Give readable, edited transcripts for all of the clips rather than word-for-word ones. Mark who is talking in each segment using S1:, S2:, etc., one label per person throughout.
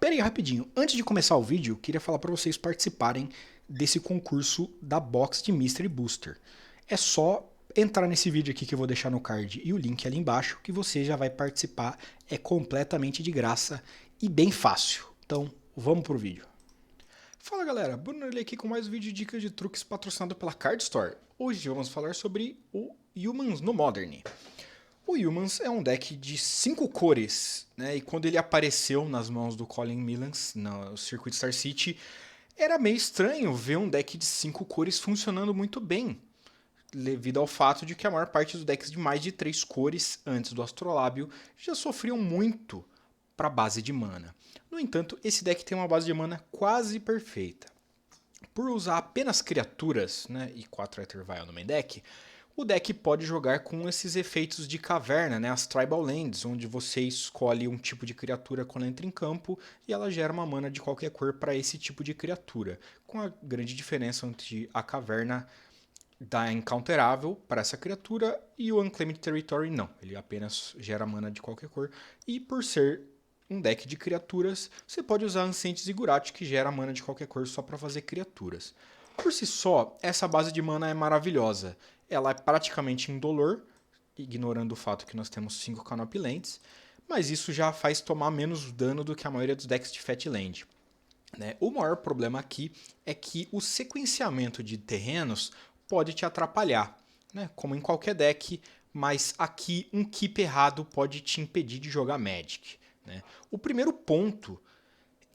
S1: Pera aí, rapidinho. Antes de começar o vídeo, queria falar para vocês participarem desse concurso da box de Mystery Booster. É só entrar nesse vídeo aqui que eu vou deixar no card e o link ali embaixo que você já vai participar. É completamente de graça e bem fácil. Então, vamos pro vídeo. Fala galera, Bruno Nerley aqui com mais um vídeo de dicas de truques patrocinado pela Card Store. Hoje vamos falar sobre o Humans no Modern. O Humans é um deck de 5 cores, né? E quando ele apareceu nas mãos do Colin Millans no Circuit Star City, era meio estranho ver um deck de 5 cores funcionando muito bem, devido ao fato de que a maior parte dos decks de mais de 3 cores antes do Astrolábio já sofriam muito para base de mana. No entanto, esse deck tem uma base de mana quase perfeita. Por usar apenas criaturas, né, e 4 Aether Vial no main deck, o deck pode jogar com esses efeitos de caverna, né, as Tribal Lands, onde você escolhe um tipo de criatura quando entra em campo e ela gera uma mana de qualquer cor para esse tipo de criatura, com a grande diferença entre a caverna da Encounterável para essa criatura e o Unclaimed Territory não, ele apenas gera mana de qualquer cor, e por ser um deck de criaturas, você pode usar Ancient Ziggurat, que gera mana de qualquer cor só para fazer criaturas. Por si só, essa base de mana é maravilhosa. Ela é praticamente indolor, ignorando o fato que nós temos 5 Canopy Lands, mas isso já faz tomar menos dano do que a maioria dos decks de Fatland. Né? O maior problema aqui é que o sequenciamento de terrenos pode te atrapalhar, né? Como em qualquer deck, mas aqui um keep errado pode te impedir de jogar Magic. Né? O primeiro ponto,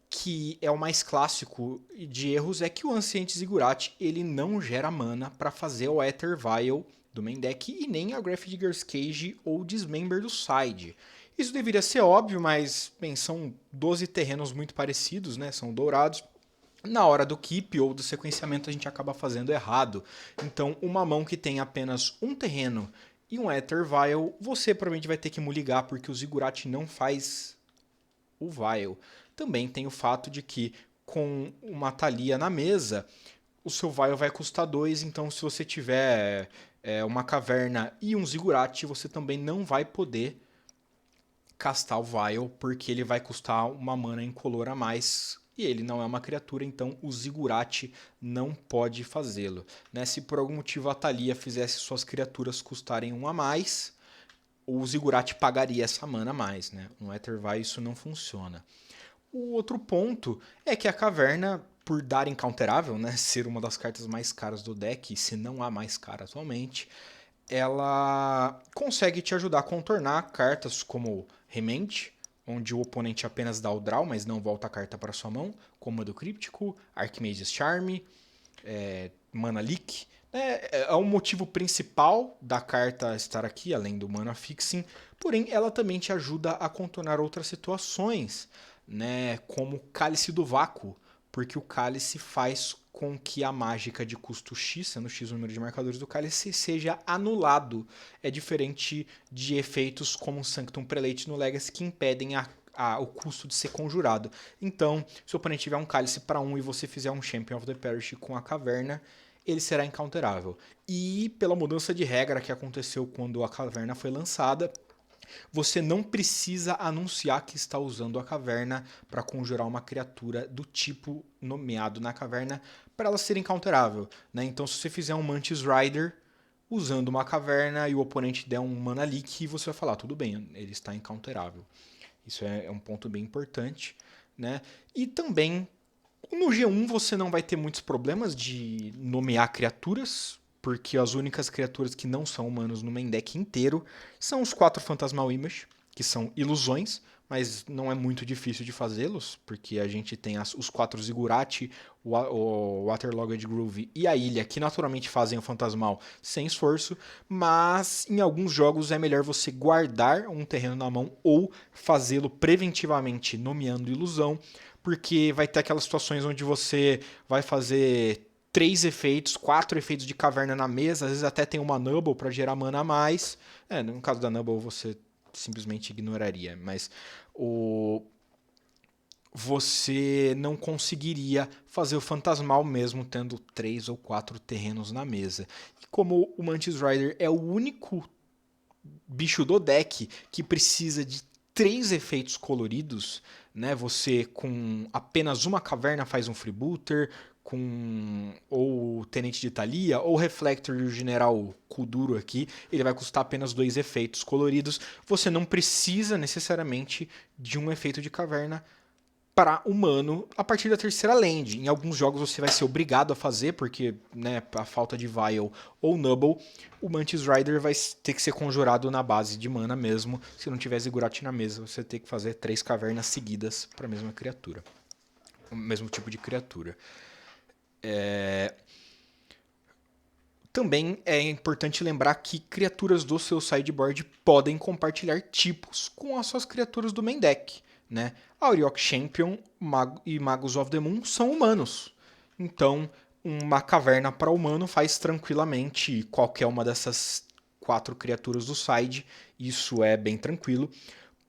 S1: que é o mais clássico de erros, é que o Ancient Ziggurat ele não gera mana para fazer o Aether Vial do main deck e nem a Grafdigger's Cage ou Dismember do side. Isso deveria ser óbvio, mas bem, são 12 terrenos muito parecidos, né? São dourados. Na hora do keep ou do sequenciamento a gente acaba fazendo errado. Então, uma mão que tem apenas um terreno e um Aether Vial, você provavelmente vai ter que muligar porque o Ziggurat não faz o Vial. Também tem o fato de que com uma Thalia na mesa, o seu Vial vai custar 2, então se você tiver uma caverna e um Ziggurat, você também não vai poder castar o Vial, porque ele vai custar uma mana incolor a mais, e ele não é uma criatura, então o Ziggurat não pode fazê-lo. Né? Se por algum motivo a Thalia fizesse suas criaturas custarem um a mais, o Ziggurat pagaria essa mana a mais. Né? No Aether Vial isso não funciona. O outro ponto é que a caverna, por dar incounterável, né, ser uma das cartas mais caras do deck, se não a mais cara atualmente, ela consegue te ajudar a contornar cartas como Remand, onde o oponente apenas dá o draw, mas não volta a carta para sua mão, como a do Críptico, Archmage's Charm, Mana Leak. É o motivo principal da carta estar aqui, além do Mana Fixing, porém ela também te ajuda a contornar outras situações, né, como Cálice do Vácuo, porque o Cálice faz com que a mágica de custo X, sendo X o número de marcadores do Cálice, seja anulado. É diferente de efeitos como Sanctum Prelate no Legacy que impedem o custo de ser conjurado. Então, se o oponente tiver um Cálice para 1 e você fizer um Champion of the Parish com a caverna, ele será incounterável. E pela mudança de regra que aconteceu quando a caverna foi lançada, você não precisa anunciar que está usando a caverna para conjurar uma criatura do tipo nomeado na caverna para ela ser incounterável. Né? Então, se você fizer um Mantis Rider usando uma caverna e o oponente der um Mana Leak, você vai falar, tudo bem, ele está incounterável. Isso é um ponto bem importante. Né? E também, no G1 você não vai ter muitos problemas de nomear criaturas, porque as únicas criaturas que não são humanos no main deck inteiro são os 4 Phantasmal Image, que são ilusões, mas não é muito difícil de fazê-los, porque a gente tem os 4 Ziggurat, o Waterlogged Groove e a ilha, que naturalmente fazem o Phantasmal sem esforço, mas em alguns jogos é melhor você guardar um terreno na mão ou fazê-lo preventivamente nomeando ilusão, porque vai ter aquelas situações onde você vai fazer 3 efeitos, 4 efeitos de caverna na mesa, às vezes até tem uma Nubble para gerar mana a mais. No caso da Nubble você simplesmente ignoraria, mas você não conseguiria fazer o Fantasmal mesmo tendo 3 ou 4 terrenos na mesa. E como o Mantis Rider é o único bicho do deck que precisa de 3 efeitos coloridos, né? Você com apenas uma caverna faz um freebooter, com ou o Tenente de Thalia, ou o Reflector e o General Kuduro aqui, ele vai custar apenas 2 efeitos coloridos. Você não precisa necessariamente de um efeito de caverna para humano a partir da terceira land. Em alguns jogos você vai ser obrigado a fazer, porque, né, a falta de Vial ou Nubble, o Mantis Rider vai ter que ser conjurado na base de mana mesmo. Se não tiver Ziggurat na mesa, você tem que fazer 3 cavernas seguidas para a mesma criatura. O mesmo tipo de criatura. Também é importante lembrar que criaturas do seu sideboard podem compartilhar tipos com as suas criaturas do main deck. Né? Auriok Champion e Magos of the Moon são humanos. Então, uma caverna para humano faz tranquilamente qualquer uma dessas 4 criaturas do side. Isso é bem tranquilo.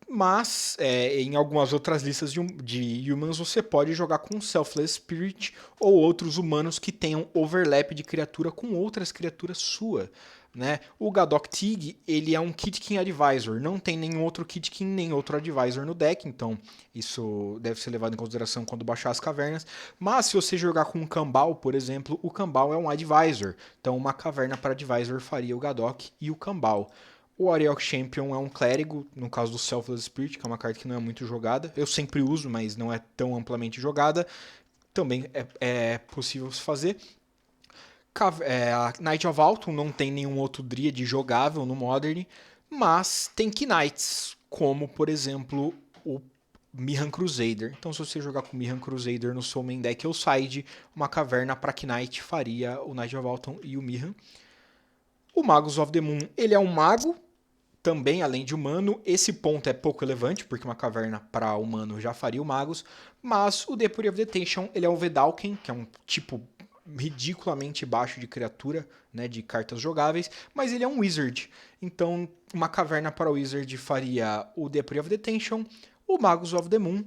S1: Mas em algumas outras listas de humans você pode jogar com Selfless Spirit ou outros humanos que tenham overlap de criatura com outras criaturas sua. Né? O Gadok Tig, ele é um Kid King Advisor, não tem nenhum outro Kid King, nem outro Advisor no deck, então isso deve ser levado em consideração quando baixar as cavernas. Mas se você jogar com um Kambal, por exemplo, o Kambal é um Advisor, então uma caverna para Advisor faria o Gadok e o Kambal. O Auriok Champion é um clérigo, no caso do Selfless Spirit, que é uma carta que não é muito jogada. Eu sempre uso, mas não é tão amplamente jogada. Também é possível se fazer. A Knight of Alton não tem nenhum outro Dryad jogável no Modern, mas tem Knights, como, por exemplo, o Mihan Crusader. Então, se você jogar com Mihan Crusader no seu main deck ou side, uma caverna para Knight faria o Knight of Alton e o Mihan. O Magos of the Moon, ele é um mago, também, além de humano. Esse ponto é pouco relevante, porque uma caverna para humano já faria o Magus. Mas o Deputy of Detention, ele é um Vedalken, que é um tipo ridiculamente baixo de criatura, né, de cartas jogáveis, mas ele é um Wizard. Então, uma caverna para o Wizard faria o Deputy of Detention, o Magus of the Moon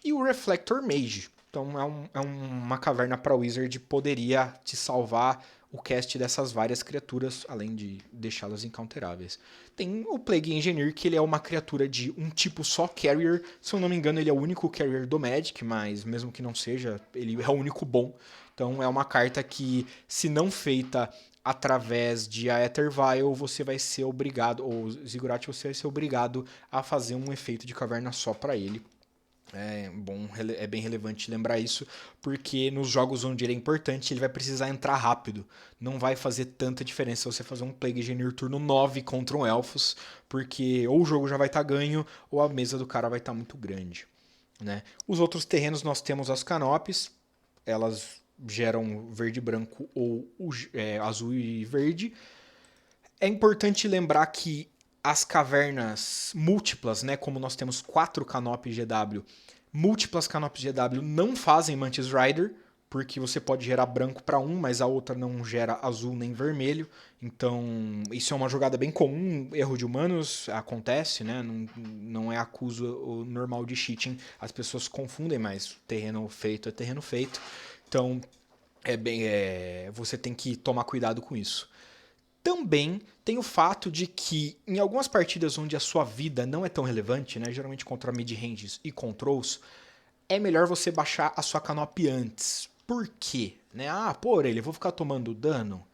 S1: e o Reflector Mage. Então, uma caverna para o Wizard poderia te salvar o cast dessas várias criaturas, além de deixá-las incounteráveis. Tem o Plague Engineer, que ele é uma criatura de um tipo só Carrier. Se eu não me engano, ele é o único Carrier do Magic, mas mesmo que não seja, ele é o único bom. Então é uma carta que, se não feita através de Aether Vial, você vai ser obrigado, ou Ziggurat, você vai ser obrigado a fazer um efeito de caverna só para ele. É bem relevante lembrar isso, porque nos jogos onde ele é importante, ele vai precisar entrar rápido. Não vai fazer tanta diferença você fazer um Plague Engineer turno 9 contra um Elfos, porque ou o jogo já vai estar ganho, ou a mesa do cara vai estar muito grande. Né? Os outros terrenos nós temos as Canopies, elas geram verde e branco ou azul e verde. É importante lembrar que as cavernas múltiplas, né, como nós temos 4 Canopies GW, múltiplas Canopies GW não fazem Mantis Rider, porque você pode gerar branco para um, mas a outra não gera azul nem vermelho. Então, isso é uma jogada bem comum, erro de humanos, acontece, né? Não é acuso normal de cheating. As pessoas confundem, mas terreno feito é terreno feito. Então, você tem que tomar cuidado com isso. Também tem o fato de que em algumas partidas onde a sua vida não é tão relevante, né, geralmente contra mid-ranges e controls, é melhor você baixar a sua canopy antes. Por quê? Né? Eu vou ficar tomando dano?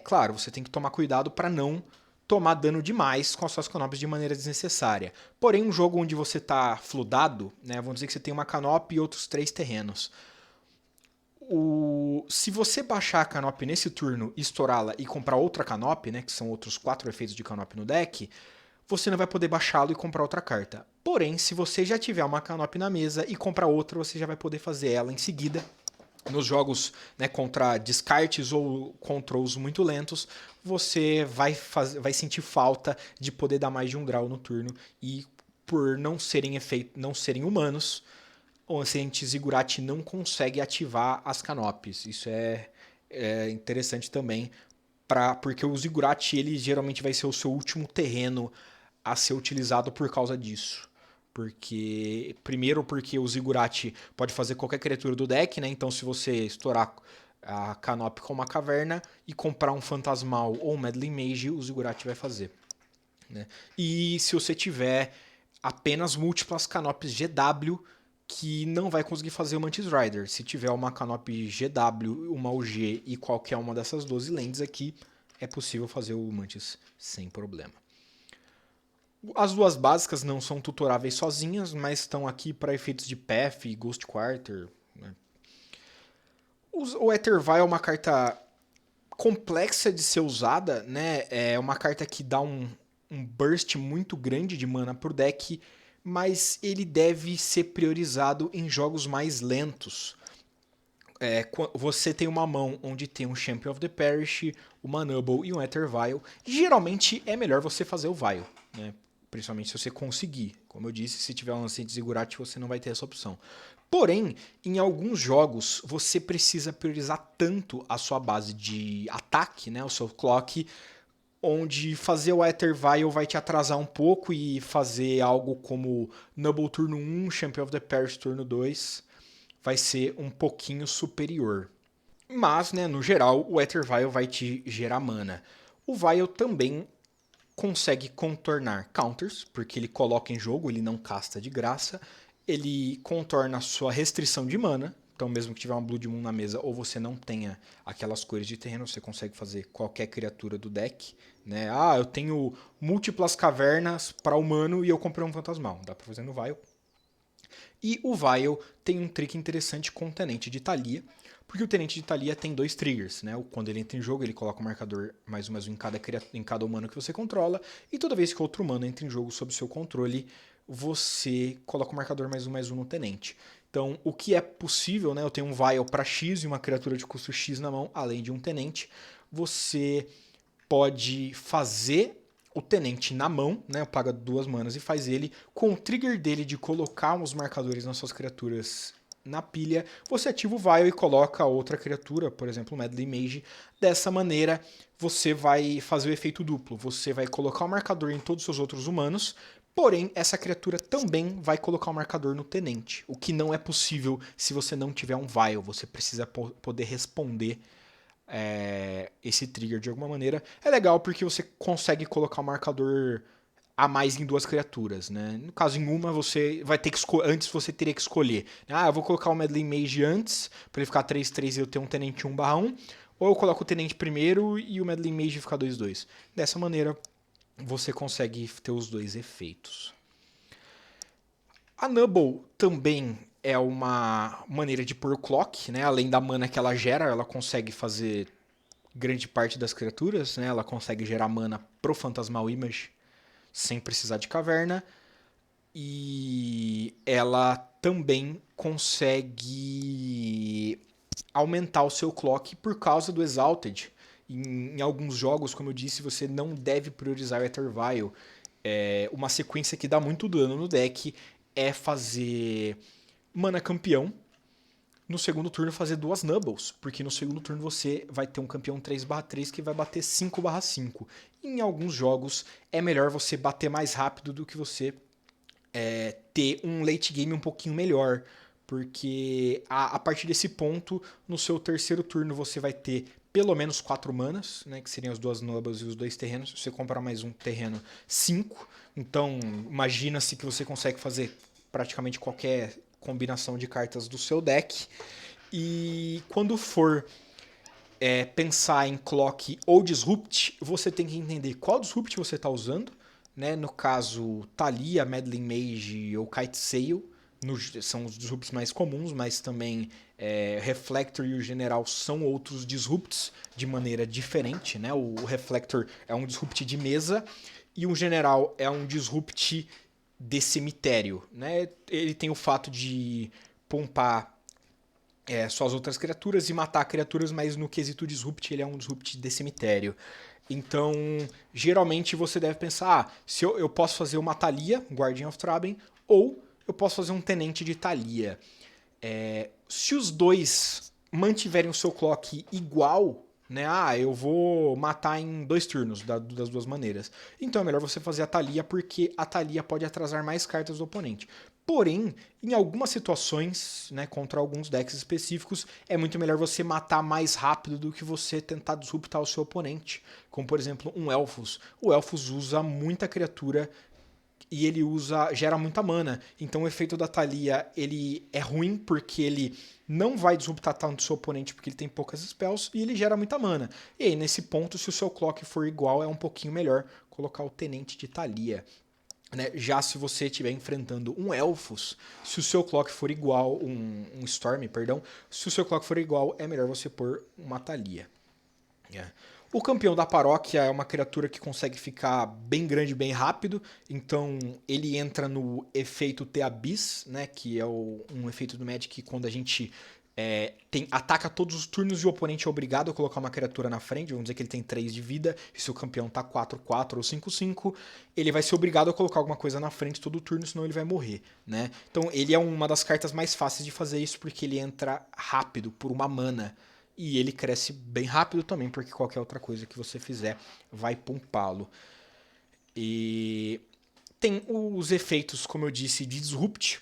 S1: Claro, você tem que tomar cuidado para não tomar dano demais com as suas canopies de maneira desnecessária. Porém, um jogo onde você está fludado, né, vamos dizer que você tem uma canopy e outros 3 terrenos. Se você baixar a Canopy nesse turno, estourá-la e comprar outra Canopy, né, que são outros 4 efeitos de Canopy no deck, você não vai poder baixá-lo e comprar outra carta. Porém, se você já tiver uma Canopy na mesa e comprar outra, você já vai poder fazer ela em seguida. Nos jogos, né, contra descartes ou controls muito lentos, você vai sentir falta de poder dar mais de um draw no turno, e por não serem humanos, o Anciente Ziggurat não consegue ativar as Canopies. Isso é interessante também, porque o Ziggurat ele geralmente vai ser o seu último terreno a ser utilizado por causa disso. Primeiro porque o Ziggurat pode fazer qualquer criatura do deck, né? Então se você estourar a Canopy com uma caverna e comprar um Fantasmal ou um Meddling Mage, o Ziggurat vai fazer. Né? E se você tiver apenas múltiplas canopes GW que não vai conseguir fazer o Mantis Rider. Se tiver uma canope GW, uma UG e qualquer uma dessas 12 lentes aqui, é possível fazer o Mantis sem problema. As duas básicas não são tutoráveis sozinhas, mas estão aqui para efeitos de Path e Ghost Quarter. Né? O Aether é uma carta complexa de ser usada, né? É uma carta que dá um burst muito grande de mana pro deck, mas ele deve ser priorizado em jogos mais lentos. Você tem uma mão onde tem um Champion of the Parish, uma Nubble e um Aether Vial. Geralmente é melhor você fazer o Vial, né? Principalmente se você conseguir. Como eu disse, se tiver um Ancient Ziggurat, você não vai ter essa opção. Porém, em alguns jogos, você precisa priorizar tanto a sua base de ataque, né, o seu clock, onde fazer o Aether Vial vai te atrasar um pouco e fazer algo como Nubble turno 1, Champion of the Parish turno 2 vai ser um pouquinho superior. Mas, né, no geral, o Aether Vial vai te gerar mana. O Vial também consegue contornar counters, porque ele coloca em jogo, ele não casta de graça. Ele contorna a sua restrição de mana. Então, mesmo que tiver uma Blood Moon na mesa ou você não tenha aquelas cores de terreno, você consegue fazer qualquer criatura do deck. Né? Ah, eu tenho múltiplas cavernas para humano e eu comprei um fantasmal. Dá para fazer no Vial. E o Vial tem um trick interessante com o Tenente de Thalia, porque o Tenente de Thalia tem 2 triggers, né? Quando ele entra em jogo, ele coloca um marcador mais um em cada humano que você controla, e toda vez que outro humano entra em jogo sob seu controle, você coloca um marcador mais um no Tenente. Então, o que é possível, né? Eu tenho um Vial para X e uma criatura de custo X na mão, além de um Tenente. Você pode fazer o Tenente na mão, né? Paga 2 manas e faz ele. Com o trigger dele de colocar os marcadores nas suas criaturas na pilha, você ativa o Vial e coloca outra criatura, por exemplo, o Medley Mage. Dessa maneira, você vai fazer o efeito duplo. Você vai colocar o marcador em todos os seus outros humanos, porém, essa criatura também vai colocar o marcador no Tenente, o que não é possível se você não tiver um Vial. Você precisa poder responder esse trigger de alguma maneira. É legal porque você consegue colocar o marcador a mais em 2 criaturas, né? No caso, em uma você vai ter que antes você teria que escolher. Ah, eu vou colocar o Medley Mage antes, para ele ficar 3/3 e eu ter um Tenente 1/1, ou eu coloco o Tenente primeiro e o Medley Mage ficar 2/2. Dessa maneira, você consegue ter os 2 efeitos. A Nubble também é uma maneira de pôr o clock, né? Além da mana que ela gera, ela consegue fazer grande parte das criaturas, né? Ela consegue gerar mana pro Phantasmal Image sem precisar de caverna. E ela também consegue aumentar o seu clock por causa do Exalted. Em alguns jogos, como eu disse, você não deve priorizar o Aether Vial. Uma sequência que dá muito dano no deck é fazer mana campeão, no segundo turno fazer 2 Nubbles, porque no segundo turno você vai ter um campeão 3/3 que vai bater 5/5. Em alguns jogos é melhor você bater mais rápido do que você ter um late game um pouquinho melhor, porque a partir desse ponto, no seu terceiro turno você vai ter pelo menos 4 manas, né, que seriam as 2 Nubbles e os 2 terrenos. Se você comprar mais um terreno, 5. Então, imagina-se que você consegue fazer praticamente qualquer combinação de cartas do seu deck. E quando for pensar em clock ou disrupt, você tem que entender qual disrupt você está usando. Né? No caso, Thalia, Meddling Mage ou Kite Sail são os disrupts mais comuns, mas também Reflector e o General são outros disrupts de maneira diferente. Né? O Reflector é um disrupt de mesa e o General é um disrupt de cemitério. Né? Ele tem o fato de pompar suas outras criaturas e matar criaturas, mas no quesito disrupt ele é um disrupt de cemitério. Então, geralmente você deve pensar, se eu posso fazer uma Thalia, Guardian of Traben, ou eu posso fazer um Tenente de Thalia. Se os dois mantiverem o seu clock igual, né? Eu vou matar em 2 turnos, das duas maneiras. Então é melhor você fazer a Thalia, porque a Thalia pode atrasar mais cartas do oponente. Porém, em algumas situações, né, contra alguns decks específicos, é muito melhor você matar mais rápido do que você tentar disruptar o seu oponente. Como, por exemplo, um Elfos. O Elfos usa muita criatura e ele gera muita mana. Então o efeito da Thalia, ele é ruim porque ele não vai disruptar tanto o seu oponente porque ele tem poucas spells e ele gera muita mana. E aí, nesse ponto, se o seu clock for igual, é um pouquinho melhor colocar o Tenente de Thalia. Né? Já se você estiver enfrentando um Elfos, se o seu clock for igual, um Storm, perdão, se o seu clock for igual, é melhor você pôr uma Thalia. O campeão da paróquia é uma criatura que consegue ficar bem grande bem rápido, então ele entra no efeito The Abyss, né, que é um efeito do Magic quando a gente ataca todos os turnos e o oponente é obrigado a colocar uma criatura na frente, vamos dizer que ele tem 3 de vida, e se o campeão tá 4/4 ou 5/5, ele vai ser obrigado a colocar alguma coisa na frente todo turno, senão ele vai morrer, né? Então ele é uma das cartas mais fáceis de fazer isso, porque ele entra rápido, por uma mana, e ele cresce bem rápido também, porque qualquer outra coisa que você fizer vai pumpá-lo. E tem os efeitos, como eu disse, de Disrupt.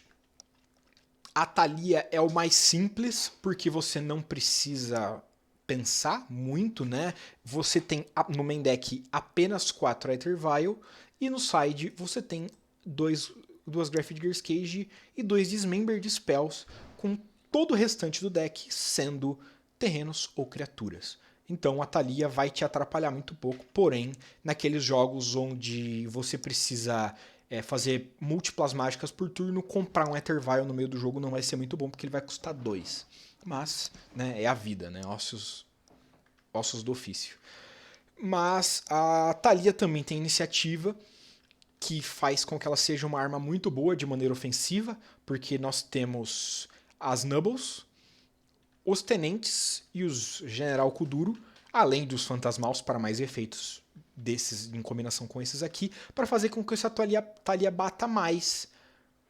S1: A Thalia é o mais simples, porque você não precisa pensar muito, né? Você tem no main deck apenas 4 Aether Vial, e no side você tem duas Grafdigger's Cage e 2 Dismembered Spells, com todo o restante do deck sendo terrenos ou criaturas. Então a Thalia vai te atrapalhar muito pouco, porém, naqueles jogos onde você precisa fazer múltiplas mágicas por turno, comprar um Aether Vial no meio do jogo não vai ser muito bom, porque ele vai custar 2. Mas, né, é a vida, né? Ossos do ofício. Mas a Thalia também tem iniciativa, que faz com que ela seja uma arma muito boa de maneira ofensiva, porque nós temos as Nubbles, os Tenentes e os General Kuduro, além dos Fantasmals para mais efeitos desses em combinação com esses aqui, para fazer com que essa Thalia bata mais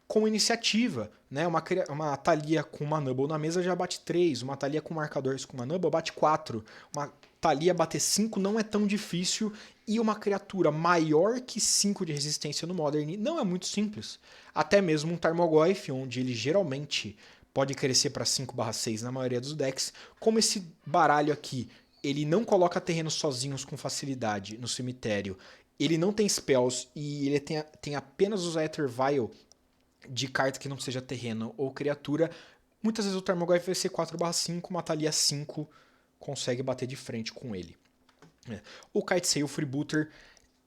S1: com iniciativa. Né? Uma Thalia com uma Nubble na mesa já bate 3, uma Thalia com marcadores com uma Nubble bate 4, uma Thalia bater 5 não é tão difícil, e uma criatura maior que 5 de resistência no Modern não é muito simples. Até mesmo um Tarmogoyf, onde ele geralmente pode crescer para 5/6 na maioria dos decks, como esse baralho aqui, ele não coloca terrenos sozinhos com facilidade no cemitério, ele não tem spells e ele tem apenas os Aether Vial de carta que não seja terreno ou criatura, muitas vezes o Tarmogoyf vai ser 4/5, uma Thalia 5 consegue bater de frente com ele. O Kitesail Freebooter,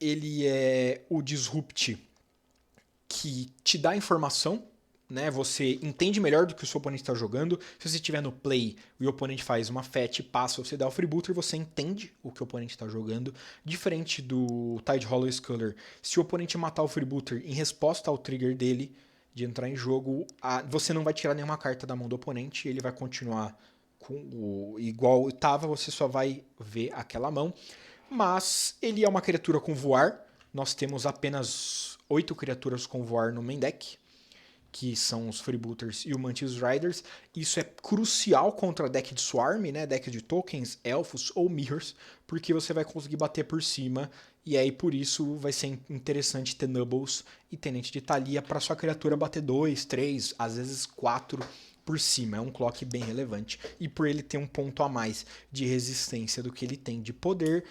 S1: ele é o Disrupt que te dá informação, né? Você entende melhor do que o seu oponente está jogando. Se você estiver no play e o oponente faz uma fetch, passa, você dá o Freebooter, você entende o que o oponente está jogando. Diferente do Tidehollow Sculler, se o oponente matar o Freebooter em resposta ao trigger dele de entrar em jogo, você não vai tirar nenhuma carta da mão do oponente, ele vai continuar igual estava, você só vai ver aquela mão. Mas ele é uma criatura com voar. Nós temos apenas 8 criaturas com voar no main deck, que são os Freebooters e o Mantis Riders. Isso é crucial contra deck de Swarm, né? Deck de tokens, elfos ou mirrors, porque você vai conseguir bater por cima, e aí por isso vai ser interessante ter Nubbles e Tenente de Thalia para sua criatura bater 2, 3, às vezes 4 por cima. É um clock bem relevante, e por ele ter um ponto a mais de resistência do que ele tem de poder,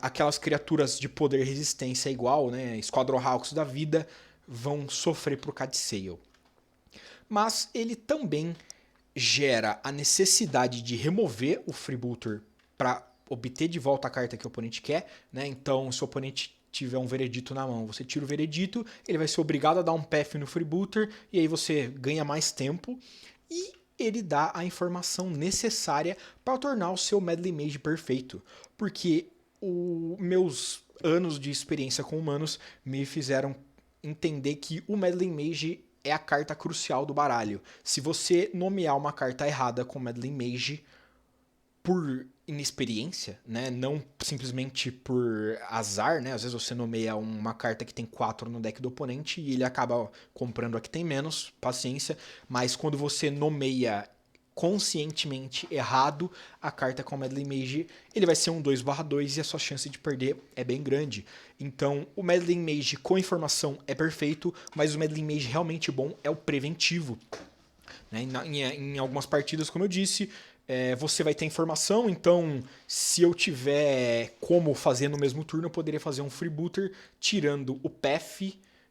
S1: aquelas criaturas de poder e resistência igual, né? Squadron Hawks da vida, vão sofrer por Kitesail. Mas ele também gera a necessidade de remover o Freebooter para obter de volta a carta que o oponente quer, né? Então, se o oponente tiver um veredito na mão, você tira o veredito, ele vai ser obrigado a dar um path no Freebooter, e aí você ganha mais tempo, e ele dá a informação necessária para tornar o seu Meddling Mage perfeito. Porque meus anos de experiência com humanos me fizeram entender que o Meddling Mage é a carta crucial do baralho. Se você nomear uma carta errada com Meddling Mage por inexperiência, né, não simplesmente por azar, né, às vezes você nomeia uma carta que tem 4 no deck do oponente e ele acaba comprando a que tem menos, paciência, mas quando você nomeia conscientemente errado a carta com o Meddling Mage, ele vai ser um 2/2 e a sua chance de perder é bem grande. Então o Meddling Mage com informação é perfeito, mas o Meddling Mage realmente bom é o preventivo. Né? Em algumas partidas, como eu disse, você vai ter informação, então se eu tiver como fazer no mesmo turno, eu poderia fazer um Freebooter tirando o path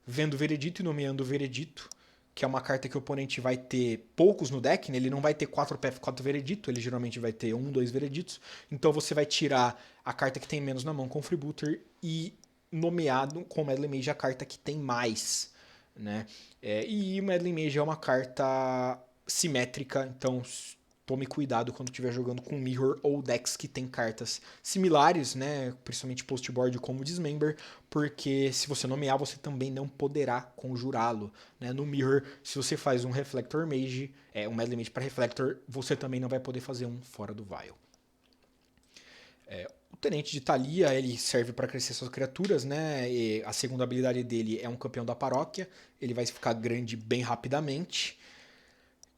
S1: vendo o Veredito e nomeando o Veredito, que é uma carta que o oponente vai ter poucos no deck, né? Ele não vai ter 4 PF, 4 Veredito, ele geralmente vai ter 1, 2 Vereditos. Então você vai tirar a carta que tem menos na mão com o Freebooter e nomeado com o Meddling Mage a carta que tem mais, né? E o Meddling Mage é uma carta simétrica, então tome cuidado quando estiver jogando com Mirror ou decks que tem cartas similares, né? Principalmente postboard como Dismember, porque se você nomear, você também não poderá conjurá-lo, né? No Mirror, se você faz um Reflector Mage, um Meddling Mage para Reflector, você também não vai poder fazer um fora do Vial. O Tenente de Thalia, ele serve para crescer suas criaturas, né? E a segunda habilidade dele é um campeão da paróquia, ele vai ficar grande bem rapidamente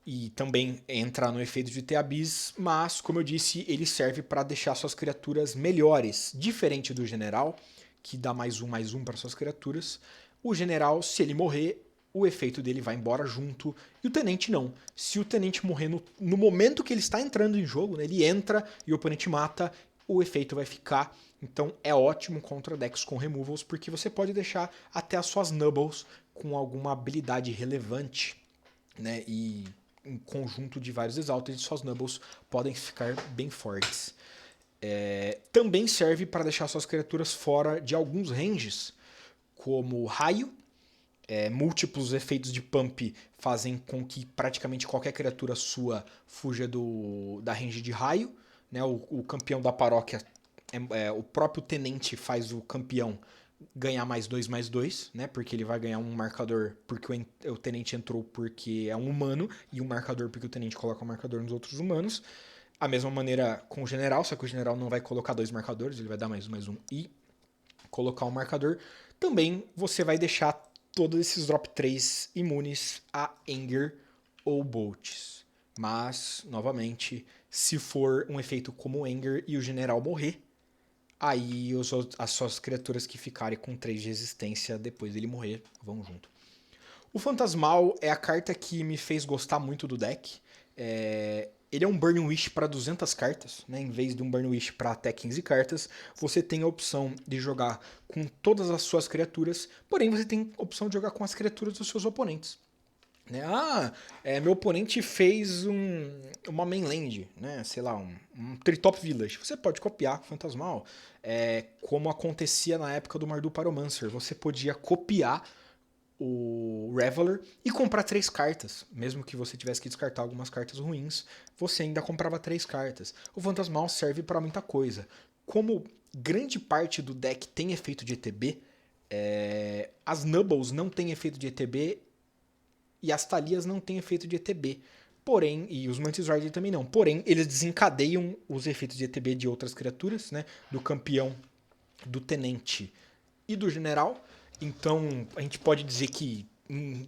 S1: e também entrar no efeito de T-Abyss, mas, como eu disse, ele serve para deixar suas criaturas melhores, diferente do General, que dá mais um para suas criaturas. O General, se ele morrer, o efeito dele vai embora junto, e o Tenente não. Se o Tenente morrer no momento que ele está entrando em jogo, né, ele entra e o oponente mata, o efeito vai ficar. Então é ótimo contra decks com removals, porque você pode deixar até as suas Nubbles com alguma habilidade relevante, né, e um conjunto de vários Exalted, suas Nubbles podem ficar bem fortes. Também serve para deixar suas criaturas fora de alguns ranges, como Raio. Múltiplos efeitos de Pump fazem com que praticamente qualquer criatura sua fuja da range de Raio. Né? O campeão da paróquia, o próprio Tenente faz o campeão ganhar +2/+2, né? Porque ele vai ganhar um marcador porque o Tenente entrou porque é um humano, e um marcador porque o Tenente coloca um marcador nos outros humanos. A mesma maneira com o General, só que o General não vai colocar 2 marcadores, ele vai dar +1/+1 e colocar um marcador. Também você vai deixar todos esses drop 3 imunes a Anger ou Bolts. Mas, novamente, se for um efeito como Anger e o General morrer, aí as suas criaturas que ficarem com 3 de resistência depois dele morrer vão junto. O Fantasmal é a carta que me fez gostar muito do deck. Ele é um Burning Wish para 200 cartas, né? Em vez de um Burning Wish para até 15 cartas, você tem a opção de jogar com todas as suas criaturas, porém você tem a opção de jogar com as criaturas dos seus oponentes. Né? Meu oponente fez uma mainland, né? Sei lá, um Treetop Village. Você pode copiar com Fantasmal, como acontecia na época do Mardu Pyromancer. Você podia copiar o Reveler e comprar 3 cartas. Mesmo que você tivesse que descartar algumas cartas ruins, você ainda comprava 3 cartas. O Fantasmal serve para muita coisa. Como grande parte do deck tem efeito de ETB, as Nubbles não têm efeito de ETB e as Thalias não têm efeito de ETB. Porém, e os Mantis Rider também não. Porém, eles desencadeiam os efeitos de ETB de outras criaturas, né? Do campeão, do tenente e do general. Então, a gente pode dizer que,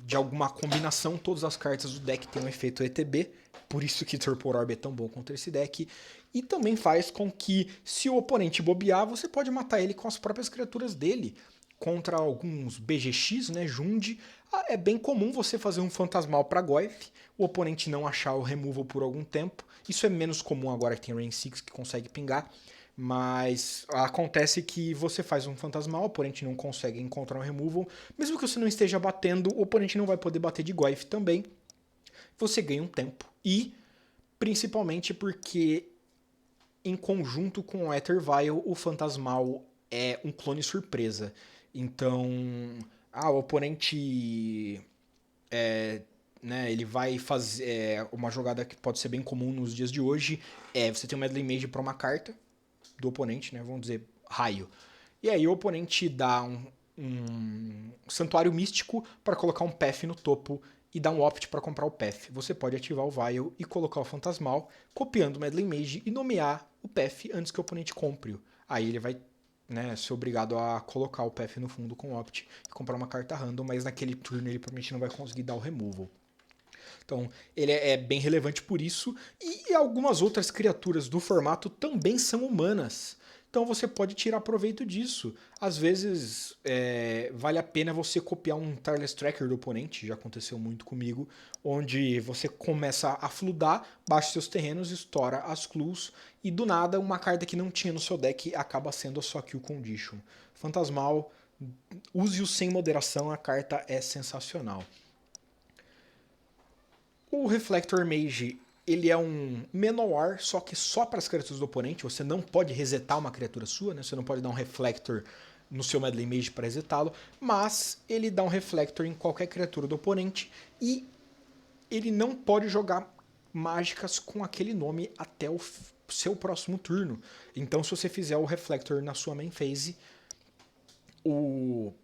S1: de alguma combinação, todas as cartas do deck têm um efeito ETB. Por isso que Torpor Orb é tão bom contra esse deck. E também faz com que, se o oponente bobear, você pode matar ele com as próprias criaturas dele. Contra alguns BGX, né, Jund, é bem comum você fazer um Fantasmal para Goyf, o oponente não achar o removal por algum tempo. Isso é menos comum agora que tem Rain 6 que consegue pingar. Mas acontece que você faz um Fantasmal, o oponente não consegue encontrar um removal. Mesmo que você não esteja batendo, o oponente não vai poder bater de Goyf também. Você ganha um tempo. E, principalmente porque, em conjunto com o Aether Vial, o Fantasmal é um clone surpresa. Então, o oponente né, ele vai fazer uma jogada que pode ser bem comum nos dias de hoje. Você tem um Meddling Mage para uma carta do oponente, né, vamos dizer, raio. E aí o oponente dá um santuário místico para colocar um path no topo e dá um opt para comprar o path. Você pode ativar o Vial e colocar o Fantasmal, copiando o Meddling Mage e nomear o path antes que o oponente compre-o. Aí ele vai, né, ser obrigado a colocar o path no fundo com opt e comprar uma carta random, mas naquele turno ele provavelmente não vai conseguir dar o removal. Então, ele é bem relevante por isso, e algumas outras criaturas do formato também são humanas. Então você pode tirar proveito disso. Às vezes vale a pena você copiar um Tireless Tracker do oponente, já aconteceu muito comigo, onde você começa a fludar, baixa seus terrenos, estoura as clues, e do nada uma carta que não tinha no seu deck acaba sendo a sua kill condition. Fantasmal Use-o sem moderação, a carta é sensacional. O Reflector Mage, ele é um Menowar, só que só para as criaturas do oponente. Você não pode resetar uma criatura sua, né? Você não pode dar um Reflector no seu Medley Mage para resetá-lo, mas ele dá um Reflector em qualquer criatura do oponente e ele não pode jogar mágicas com aquele nome até o seu próximo turno. Então, se você fizer o Reflector na sua main phase, ou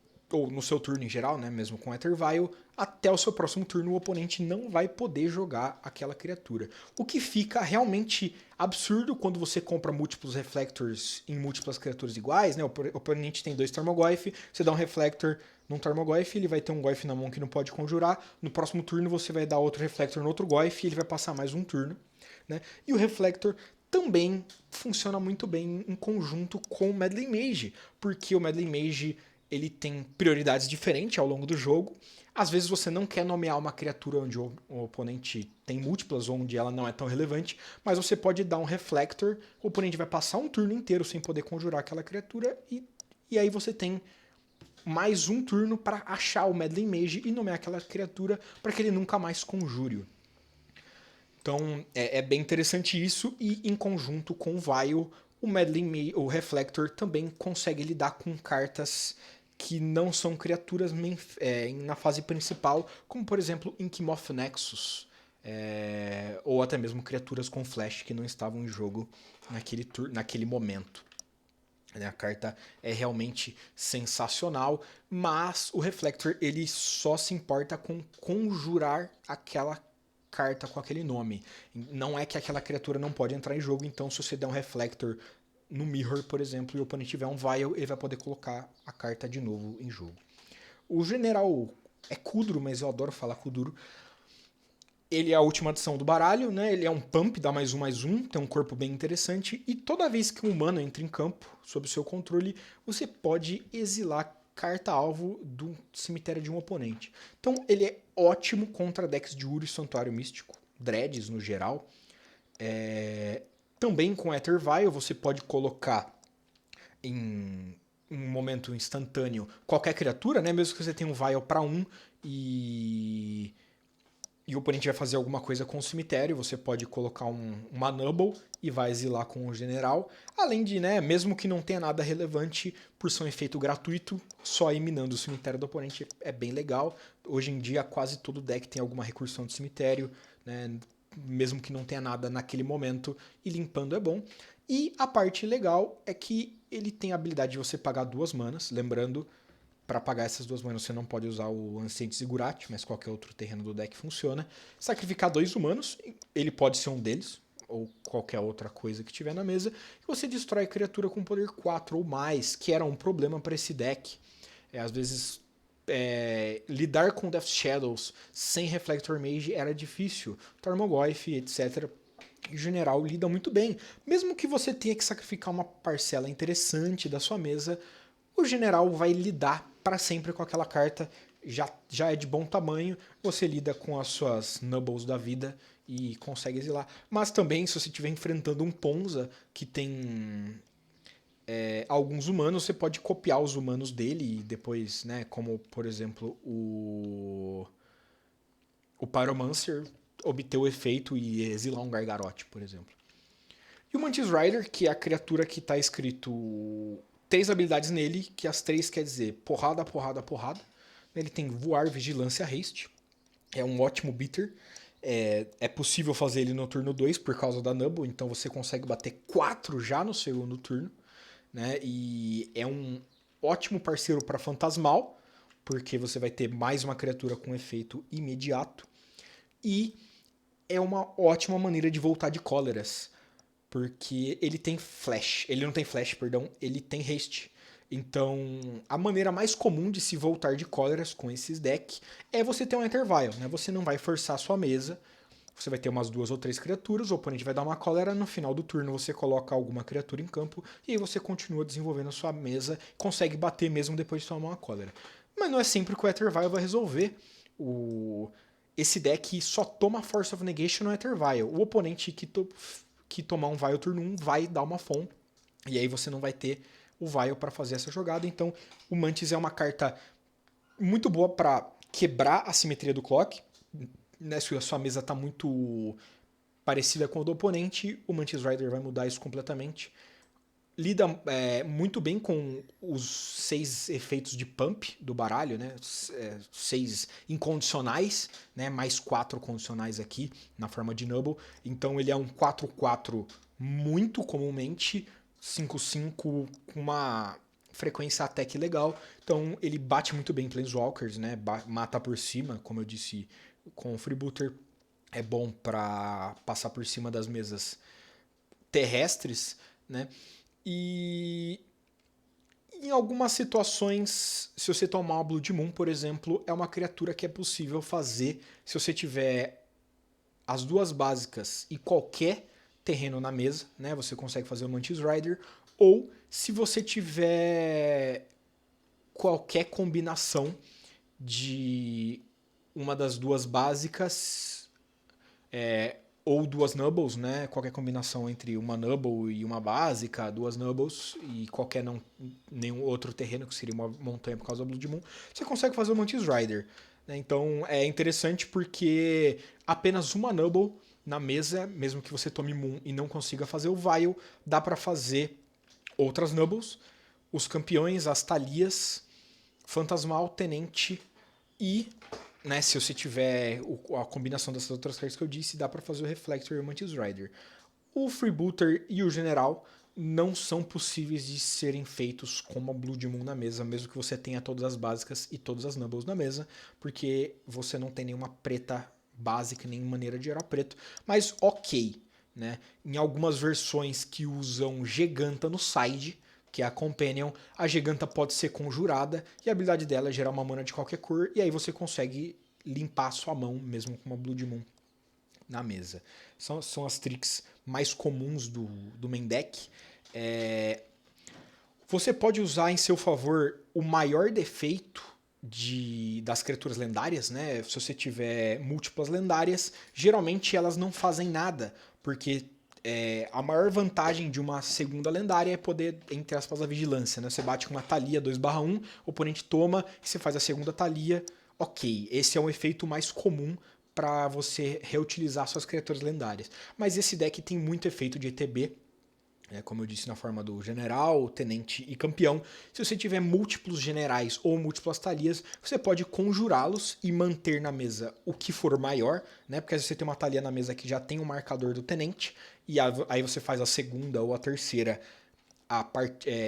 S1: no seu turno em geral, né, mesmo com Aether Vial, até o seu próximo turno o oponente não vai poder jogar aquela criatura. O que fica realmente absurdo quando você compra múltiplos Reflectors em múltiplas criaturas iguais, né? O oponente tem 2 Tarmogoyf, você dá um Reflector num Tarmogoyf, ele vai ter um Goyf na mão que não pode conjurar, no próximo turno você vai dar outro Reflector no outro Goyf e ele vai passar mais um turno, né? E o Reflector também funciona muito bem em conjunto com o Medley Mage, porque o Medley Mage ele tem prioridades diferentes ao longo do jogo. Às vezes você não quer nomear uma criatura onde o oponente tem múltiplas ou onde ela não é tão relevante, mas você pode dar um Reflector, o oponente vai passar um turno inteiro sem poder conjurar aquela criatura e aí você tem mais um turno para achar o Medley Mage e nomear aquela criatura para que ele nunca mais conjure. Então é bem interessante isso, e em conjunto com o Vial, o Reflector também consegue lidar com cartas que não são criaturas na fase principal, como por exemplo Inkmoth Nexus, ou até mesmo criaturas com flash que não estavam em jogo naquele momento. A carta é realmente sensacional, mas o Reflector ele só se importa com conjurar aquela carta com aquele nome. Não é que aquela criatura não pode entrar em jogo, então se você der um Reflector no Mirror, por exemplo, e o oponente tiver um Vial, ele vai poder colocar a carta de novo em jogo. O General é Kudro, mas eu adoro falar Kuduro. Ele é a última adição do baralho, né? Ele é um pump, dá +1/+1, tem um corpo bem interessante, e toda vez que um humano entra em campo, sob seu controle, você pode exilar carta-alvo do cemitério de um oponente. Então ele é ótimo contra decks de Uro e Santuário Místico, Dreads no geral. Também com Aether Vial você pode colocar em um momento instantâneo qualquer criatura, né? Mesmo que você tenha um Vial para 1 e o oponente vai fazer alguma coisa com o cemitério, você pode colocar uma Nubble e vai exilar com o general. Além de, né, mesmo que não tenha nada relevante, por ser um efeito gratuito, só ir minando o cemitério do oponente é bem legal. Hoje em dia quase todo deck tem alguma recursão de cemitério, né, mesmo que não tenha nada naquele momento, e limpando é bom. E a parte legal é que ele tem a habilidade de você pagar 2 manas, lembrando, para pagar essas 2 manas você não pode usar o Ancient Ziggurat, mas qualquer outro terreno do deck funciona. Sacrificar 2 humanos, ele pode ser um deles, ou qualquer outra coisa que tiver na mesa, e você destrói a criatura com poder 4 ou mais, que era um problema para esse deck. Às vezes lidar com Death Shadows sem Reflector Mage era difícil. Tarmogoyf, etc., em geral, lida muito bem. Mesmo que você tenha que sacrificar uma parcela interessante da sua mesa, o general vai lidar para sempre com aquela carta, já é de bom tamanho, você lida com as suas Nubbles da vida e consegue exilar. Mas também, se você estiver enfrentando um Ponza que tem alguns humanos, você pode copiar os humanos dele e depois, né, como por exemplo o Pyromancer, obter o efeito e exilar um Gargarote, por exemplo. E o Mantis Rider, que é a criatura que está escrito 3 habilidades nele, que as 3 quer dizer porrada, porrada, porrada. Ele tem voar, vigilância, haste. É um ótimo beater. É possível fazer ele no turno 2 por causa da Nubble, então você consegue bater 4 já no segundo turno. Né? E é um ótimo parceiro para Fantasmal, porque você vai ter mais uma criatura com efeito imediato. E é uma ótima maneira de voltar de cóleras, porque ele tem flash. Ele não tem flash, perdão, ele tem haste. Então, a maneira mais comum de se voltar de cóleras com esses decks é você ter um Aether Vial, né? Você não vai forçar a sua mesa, você vai ter umas 2 ou 3 criaturas, o oponente vai dar uma cólera, no final do turno você coloca alguma criatura em campo e aí você continua desenvolvendo a sua mesa, consegue bater mesmo depois de tomar uma cólera. Mas não é sempre que o Aether Vial vai resolver. Esse deck só toma Force of Negation no Aether Vial. O oponente que tomar um Vial turno 1 vai dar uma Fon, e aí você não vai ter o Vial para fazer essa jogada. Então o Mantis é uma carta muito boa para quebrar a simetria do Clock, né? Se a sua mesa está muito parecida com a do oponente, o Mantis Rider vai mudar isso completamente. Lida muito bem com os 6 efeitos de pump do baralho, né? 6 incondicionais, né? Mais 4 condicionais aqui na forma de Nubble. Então ele é um 4/4 muito comumente, 5/5 com uma frequência até que legal. Então ele bate muito bem em Planeswalkers, né? Mata por cima, como eu disse, com o Freebooter. É bom para passar por cima das mesas terrestres, né? E em algumas situações, se você tomar uma Blood Moon, por exemplo, é uma criatura que é possível fazer se você tiver as 2 básicas e qualquer terreno na mesa, né? Você consegue fazer o Mantis Rider. Ou se você tiver qualquer combinação de uma das 2 básicas, ou 2 Nubbles, né? Qualquer combinação entre uma Nubble e uma básica, 2 Nubbles e qualquer nenhum outro terreno, que seria uma montanha por causa do Blood Moon, você consegue fazer o Mantis Rider. Né? Então é interessante porque apenas uma Nubble na mesa, mesmo que você tome Moon e não consiga fazer o Vial, dá para fazer outras Nubbles, os campeões, as Talias, Fantasmal, Tenente e, né, se você tiver a combinação dessas outras cartas que eu disse, dá para fazer o Reflector e o Mantis Rider. O Freebooter e o General não são possíveis de serem feitos com uma Blood Moon na mesa, mesmo que você tenha todas as básicas e todas as Nubbles na mesa, porque você não tem nenhuma preta básica, nem maneira de gerar preto. Mas ok, né? Em algumas versões que usam Giganta no side, que é a Companion, a Giganta pode ser conjurada e a habilidade dela é gerar uma mana de qualquer cor, e aí você consegue limpar a sua mão mesmo com uma Blood Moon na mesa. São as tricks mais comuns do main deck. Você pode usar em seu favor o maior defeito das criaturas lendárias, né? Se você tiver múltiplas lendárias, geralmente elas não fazem nada, porque a maior vantagem de uma segunda lendária é poder, entre aspas, a vigilância, né? Você bate com uma Thalia 2/1, o oponente toma e você faz a segunda Thalia. Ok, esse é um efeito mais comum para você reutilizar suas criaturas lendárias. Mas esse deck tem muito efeito de ETB, como eu disse, na forma do general, tenente e campeão. Se você tiver múltiplos generais ou múltiplas Thalias, você pode conjurá-los e manter na mesa o que for maior, né? Porque às vezes você tem uma Thalia na mesa que já tem o marcador do tenente, e aí você faz a segunda ou a terceira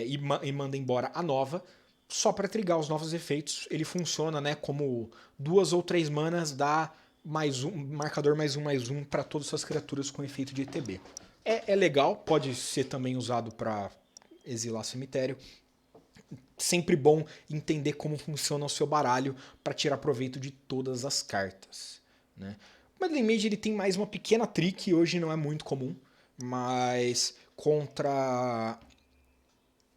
S1: e manda embora a nova, só para trigar os novos efeitos. Ele funciona, né, como 2 ou 3 manas, dá mais um marcador +1/+1 para todas as suas criaturas com efeito de ETB. É legal, pode ser também usado para exilar cemitério. Sempre bom entender como funciona o seu baralho para tirar proveito de todas as cartas. Né? O Meddling Mage ele tem mais uma pequena trick, hoje não é muito comum, mas contra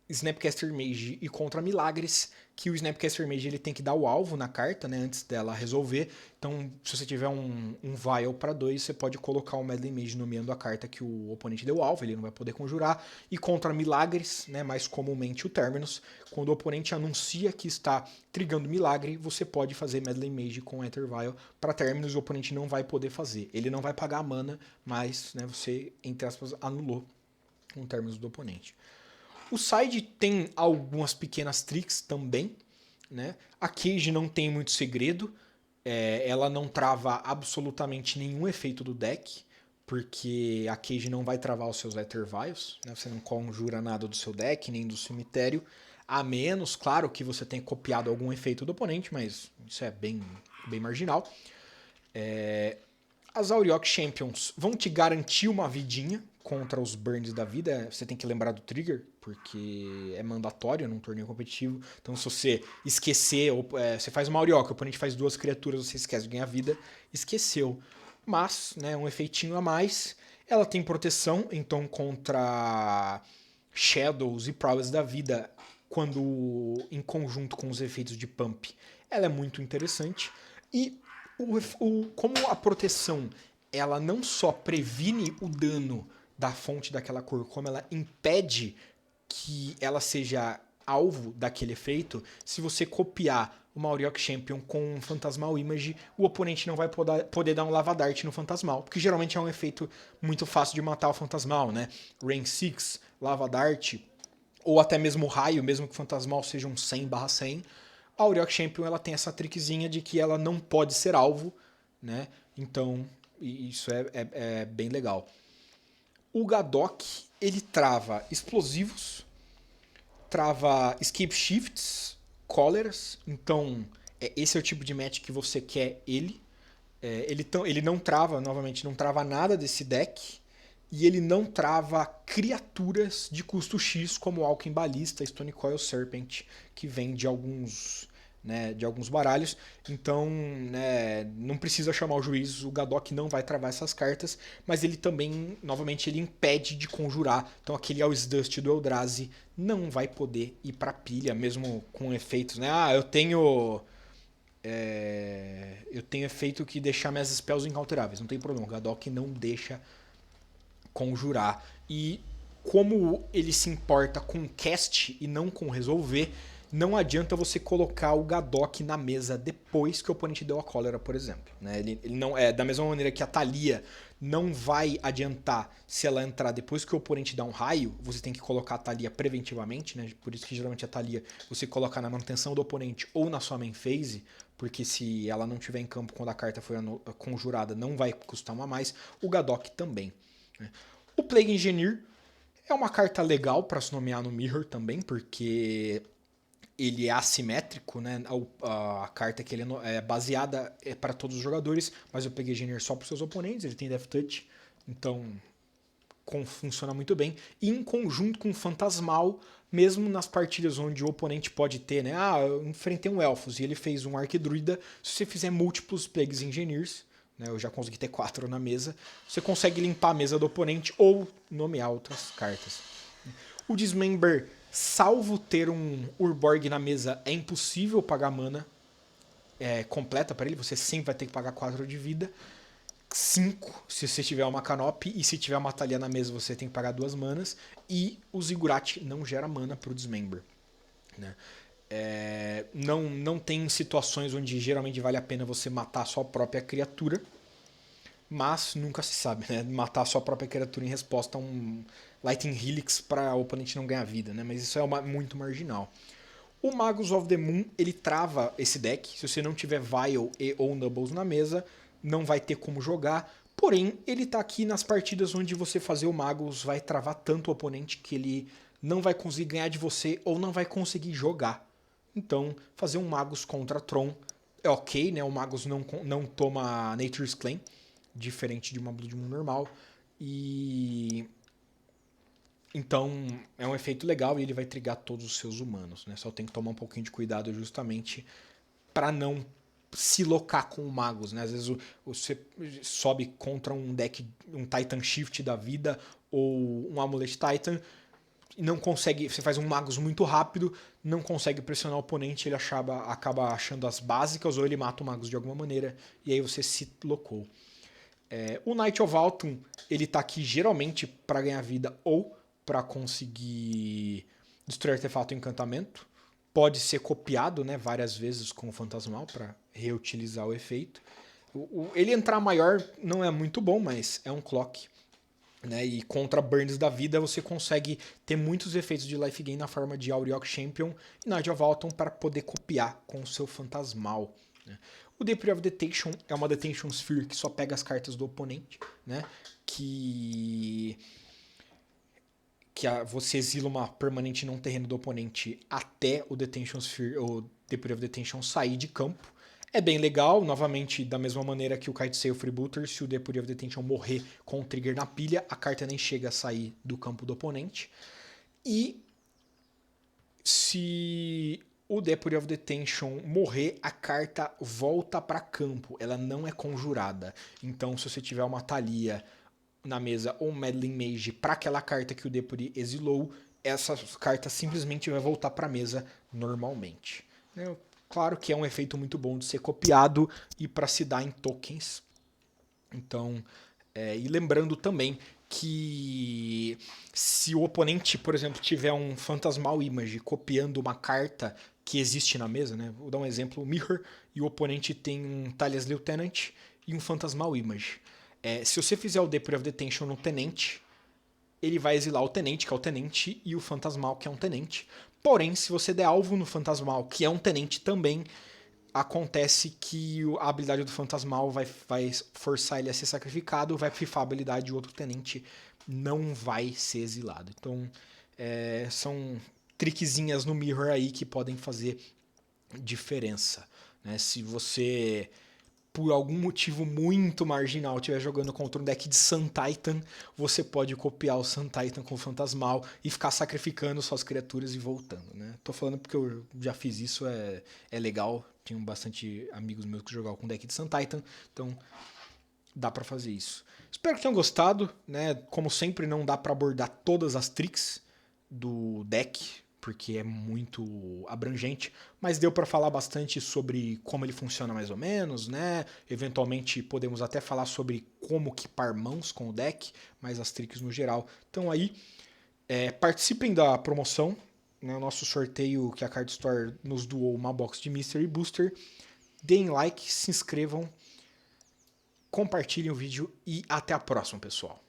S1: Snapcaster Mage e contra Milagres, que o Snapcaster Mage ele tem que dar o alvo na carta, né, antes dela resolver. Então, se você tiver um Vial para 2, você pode colocar o Meddling Mage nomeando a carta que o oponente deu alvo, ele não vai poder conjurar. E contra Milagres, né, mais comumente o Terminus, quando o oponente anuncia que está trigando Milagre, você pode fazer Meddling Mage com Ether Vial para Terminus, o oponente não vai poder fazer. Ele não vai pagar a mana, mas, né, você, entre aspas, anulou com o Terminus do oponente. O side tem algumas pequenas tricks também, né? A Cage não tem muito segredo, ela não trava absolutamente nenhum efeito do deck, porque a Cage não vai travar os seus Ether Vials, né? Você não conjura nada do seu deck, nem do cemitério, a menos, claro, que você tenha copiado algum efeito do oponente, mas isso é bem marginal. As Auriok Champions vão te garantir uma vidinha contra os burns da vida. Você tem que lembrar do trigger, porque é mandatório num torneio competitivo. Então, se você esquecer, você faz uma Auriok, o oponente faz 2 criaturas, você esquece de ganhar vida, esqueceu. Mas, né, um efeitinho a mais. Ela tem proteção, então contra Shadows e Prowess da vida, quando em conjunto com os efeitos de Pump, ela é muito interessante. E como a proteção ela não só previne o dano da fonte daquela cor, como ela impede que ela seja alvo daquele efeito, se você copiar uma Auriok Champion com um Phantasmal Image, o oponente não vai poder dar um Lava Dart no Phantasmal, porque geralmente é um efeito muito fácil de matar o Phantasmal, né? Rain 6, Lava Dart, ou até mesmo Raio, mesmo que o Phantasmal seja um 100/100, a Auriok Champion ela tem essa trickzinha de que ela não pode ser alvo, né? Então, isso é bem legal. O Gadok, ele trava explosivos, trava escape shifts, cóleras, então esse é o tipo de match que você quer ele. Ele não trava, novamente, não trava nada desse deck, e ele não trava criaturas de custo X como Alchemy Ballista, Stone Coil Serpent, que vem de alguns, né, de alguns baralhos. Então, né, não precisa chamar o juiz, o Gadok não vai travar essas cartas, mas ele também, novamente, ele impede de conjurar. Então aquele Always Dust do Eldrazi não vai poder ir para pilha, mesmo com efeitos, né? Eu tenho efeito que deixar minhas spells inalteráveis, não tem problema, o Gadok não deixa conjurar. E como ele se importa com cast e não com resolver, não adianta você colocar o Gadok na mesa depois que o oponente deu a cólera, por exemplo. Né? Ele não é da mesma maneira que a Thalia não vai adiantar se ela entrar depois que o oponente dá um raio, você tem que colocar a Thalia preventivamente, né? Por isso que geralmente a Thalia você coloca na manutenção do oponente ou na sua main phase, porque se ela não tiver em campo quando a carta foi conjurada, não vai custar uma a mais. O Gadok também. Né? O Plague Engineer é uma carta legal para se nomear no Mirror também, porque ele é assimétrico, né? A carta que ele é baseada para todos os jogadores, mas eu peguei Engineer só para os seus oponentes, ele tem Death Touch, então funciona muito bem. E em conjunto com o Phantasmal, mesmo nas partidas onde o oponente pode ter, né? Eu enfrentei um Elfos e ele fez um Arquidruida, se você fizer múltiplos Plagues Engineers, né, eu já consegui ter 4 na mesa, você consegue limpar a mesa do oponente ou nomear outras cartas. O Dismember, salvo ter um Urborg na mesa, é impossível pagar mana completa para ele, você sempre vai ter que pagar 4 de vida. 5 se você tiver uma Canopy, e se tiver uma Thalia na mesa você tem que pagar 2 manas, e o Ziggurat não gera mana para o Dismember. Né? Não tem situações onde geralmente vale a pena você matar a sua própria criatura, mas nunca se sabe, né? Matar a sua própria criatura em resposta a um Lightning Helix para o oponente não ganhar vida, né? Mas isso é muito marginal. O Magus of the Moon, ele trava esse deck. Se você não tiver Vial ou Nubbles na mesa, não vai ter como jogar. Porém, ele tá aqui nas partidas onde você fazer o Magus vai travar tanto o oponente que ele não vai conseguir ganhar de você ou não vai conseguir jogar. Então, fazer um Magus contra Tron é ok, né? O Magus não toma Nature's Claim, diferente de uma Blood Moon normal. E então é um efeito legal e ele vai trigar todos os seus humanos, né? Só tem que tomar um pouquinho de cuidado justamente para não se locar com o Magus, né? Às vezes você sobe contra um deck, um Titan Shift da vida ou um Amulet Titan e não consegue, você faz um Magus muito rápido, não consegue pressionar o oponente, ele acaba achando as básicas ou ele mata o Magus de alguma maneira e aí você se locou. O Knight of Autumn, ele tá aqui geralmente para ganhar vida ou para conseguir destruir artefato e encantamento. Pode ser copiado, né, várias vezes com o Phantasmal para reutilizar o efeito. Ele entrar maior não é muito bom, mas é um clock. Né, e contra burns da vida você consegue ter muitos efeitos de life gain na forma de Auriok Champion e Knight of Autumn para poder copiar com o seu Phantasmal. Né. O Debris of Detention é uma Detention Sphere que só pega as cartas do oponente, né, que você exila uma permanente não terreno do oponente até o Detention Sphere, ou Debris of Detention sair de campo. É bem legal, novamente, da mesma maneira que o Kitesail Freebooter, se o Debris of Detention morrer com o trigger na pilha, a carta nem chega a sair do campo do oponente. E se o Debris of Detention morrer, a carta volta para campo, ela não é conjurada. Então, se você tiver uma Thalia na mesa ou um Meddling Mage para aquela carta que o Deputy exilou, essa carta simplesmente vai voltar para a mesa normalmente. Claro que é um efeito muito bom de ser copiado e para se dar em tokens. Então, e lembrando também que se o oponente, por exemplo, tiver um Phantasmal Image copiando uma carta que existe na mesa, né? Vou dar um exemplo, o Mirror, e o oponente tem um Talias Lieutenant e um Phantasmal Image. Se você fizer o Deploy of Detention no Tenente, ele vai exilar o Tenente, que é o Tenente, e o Phantasmal, que é um Tenente. Porém, se você der alvo no Phantasmal, que é um Tenente também, acontece que a habilidade do Phantasmal vai forçar ele a ser sacrificado, vai pifar a habilidade e o outro Tenente não vai ser exilado. Então, são triquezinhas no Mirror aí que podem fazer diferença. Né? Se você, por algum motivo muito marginal, estiver jogando contra um deck de Sun Titan, você pode copiar o Sun Titan com o Phantasmal e ficar sacrificando suas criaturas e voltando. Né? Tô falando porque eu já fiz isso, é legal. Tinha bastante amigos meus que jogavam com deck de Sun Titan, então dá para fazer isso. Espero que tenham gostado, né? Como sempre, não dá para abordar todas as tricks do deck, porque é muito abrangente, mas deu para falar bastante sobre como ele funciona mais ou menos, né? Eventualmente podemos até falar sobre como equipar mãos com o deck, mas as tricks no geral. Então aí, participem da promoção, né? O nosso sorteio que a Card Store nos doou uma box de Mystery Booster. Deem like, se inscrevam, compartilhem o vídeo e até a próxima, pessoal.